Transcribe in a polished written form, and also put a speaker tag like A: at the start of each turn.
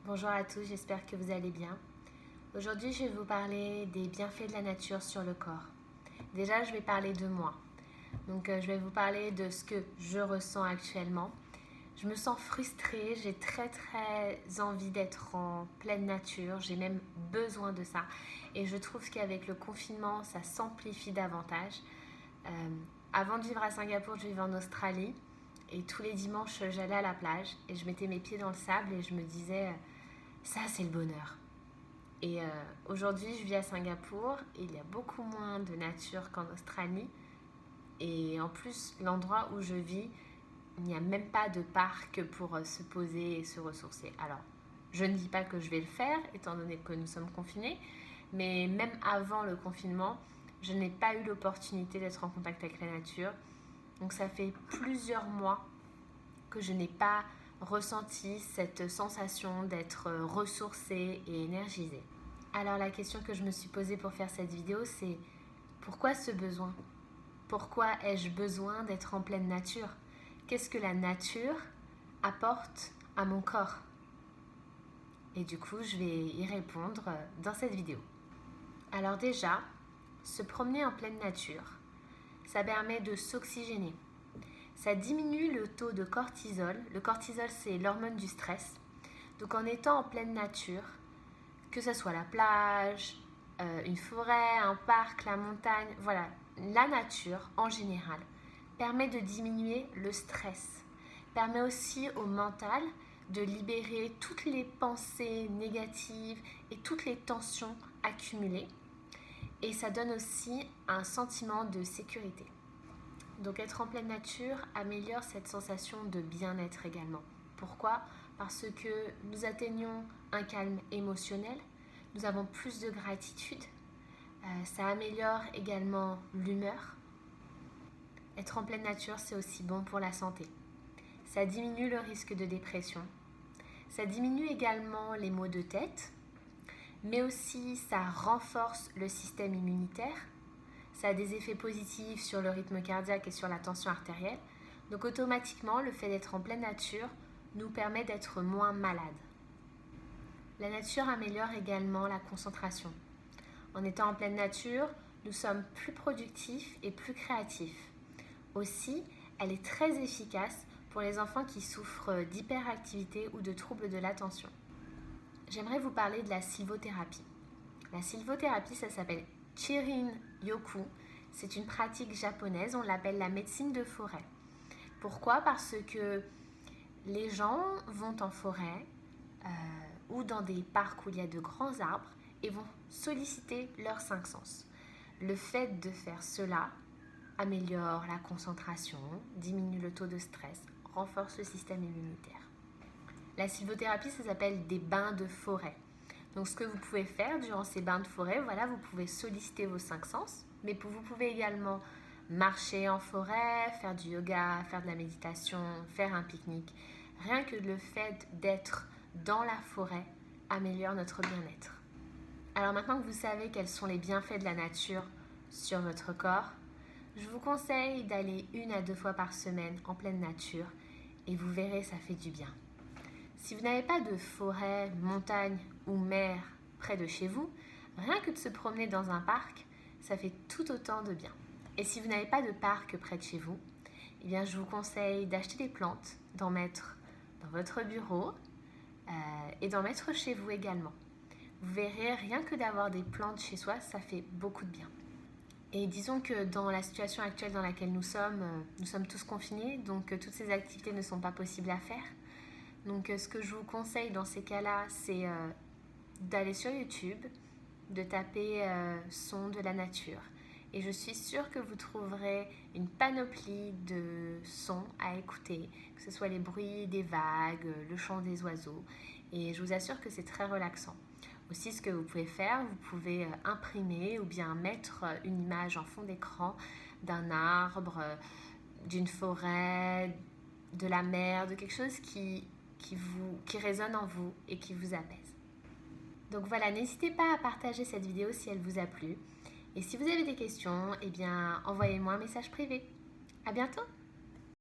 A: Bonjour à tous, j'espère que vous allez bien. Aujourd'hui, je vais vous parler des bienfaits de la nature sur le corps. Déjà, je vais parler de moi. Je vais vous parler de ce que je ressens actuellement. Je me sens frustrée, j'ai très envie d'être en pleine nature, j'ai même besoin de ça. Et je trouve qu'avec le confinement, ça s'amplifie davantage. Euh, Avant de vivre à Singapour, je vivais en Australie. Et tous les dimanches, j'allais à la plage et je mettais mes pieds dans le sable et je me disais, ça c'est le bonheur. Et aujourd'hui, je vis à Singapour et il y a beaucoup moins de nature qu'en Australie. Et en plus, l'endroit où je vis, il n'y a même pas de parc pour se poser et se ressourcer. Alors, je ne dis pas que je vais le faire, étant donné que nous sommes confinés, mais même avant le confinement, je n'ai pas eu l'opportunité d'être en contact avec la nature. Donc ça fait plusieurs mois que je n'ai pas ressenti cette sensation d'être ressourcée et énergisée. Alors la question que je me suis posée pour faire cette vidéo, c'est pourquoi ce besoin? Pourquoi ai-je besoin d'être en pleine nature? Qu'est-ce que la nature apporte à mon corps? Et du coup, je vais y répondre dans cette vidéo. Alors déjà, se promener en pleine nature, ça permet de s'oxygéner. Ça diminue le taux de cortisol. Le cortisol, c'est l'hormone du stress. Donc en étant en pleine nature, que ce soit la plage, une forêt, un parc, la montagne, voilà, la nature en général permet de diminuer le stress, permet aussi au mental de libérer toutes les pensées négatives et toutes les tensions accumulées et ça donne aussi un sentiment de sécurité. Donc être en pleine nature améliore cette sensation de bien-être également. Pourquoi? Parce que nous atteignons un calme émotionnel, nous avons plus de gratitude, ça améliore également l'humeur. Être en pleine nature, c'est aussi bon pour la santé. Ça diminue le risque de dépression. Ça diminue également les maux de tête, mais aussi ça renforce le système immunitaire. Ça a des effets positifs sur le rythme cardiaque et sur la tension artérielle. Donc automatiquement, le fait d'être en pleine nature nous permet d'être moins malades. La nature améliore également la concentration. En étant en pleine nature, nous sommes plus productifs et plus créatifs. Aussi, elle est très efficace pour les enfants qui souffrent d'hyperactivité ou de troubles de l'attention. J'aimerais vous parler de la sylvothérapie. La sylvothérapie, ça s'appelle Chirin-yoku. C'est une pratique japonaise, on l'appelle la médecine de forêt. Pourquoi? Parce que les gens vont en forêt ou dans des parcs où il y a de grands arbres et vont solliciter leurs cinq sens. Le fait de faire cela améliore la concentration, diminue le taux de stress, renforce le système immunitaire. La sylvothérapie, ça s'appelle des bains de forêt. Donc ce que vous pouvez faire durant ces bains de forêt, voilà, vous pouvez solliciter vos cinq sens, mais vous pouvez également marcher en forêt, faire du yoga, faire de la méditation, faire un pique-nique. Rien que le fait d'être dans la forêt améliore notre bien-être. Alors maintenant que vous savez quels sont les bienfaits de la nature sur votre corps, je vous conseille d'aller 1 à 2 fois par semaine en pleine nature et vous verrez, ça fait du bien. Si vous n'avez pas de forêt, montagne ou mer près de chez vous, rien que de se promener dans un parc, ça fait tout autant de bien. Et si vous n'avez pas de parc près de chez vous, eh bien je vous conseille d'acheter des plantes, d'en mettre dans votre bureau et d'en mettre chez vous également. Vous verrez, rien que d'avoir des plantes chez soi, ça fait beaucoup de bien. Et disons que dans la situation actuelle dans laquelle nous sommes tous confinés, donc toutes ces activités ne sont pas possibles à faire. Donc ce que je vous conseille dans ces cas-là, c'est d'aller sur YouTube, de taper son de la nature. Et je suis sûre que vous trouverez une panoplie de sons à écouter, que ce soit les bruits des vagues, le chant des oiseaux. Et je vous assure que c'est très relaxant. Aussi, ce que vous pouvez faire, vous pouvez imprimer ou bien mettre une image en fond d'écran d'un arbre, d'une forêt, de la mer, de quelque chose qui résonne en vous et qui vous apaise. Donc voilà, n'hésitez pas à partager cette vidéo si elle vous a plu. Et si vous avez des questions, eh bien, envoyez-moi un message privé. À bientôt!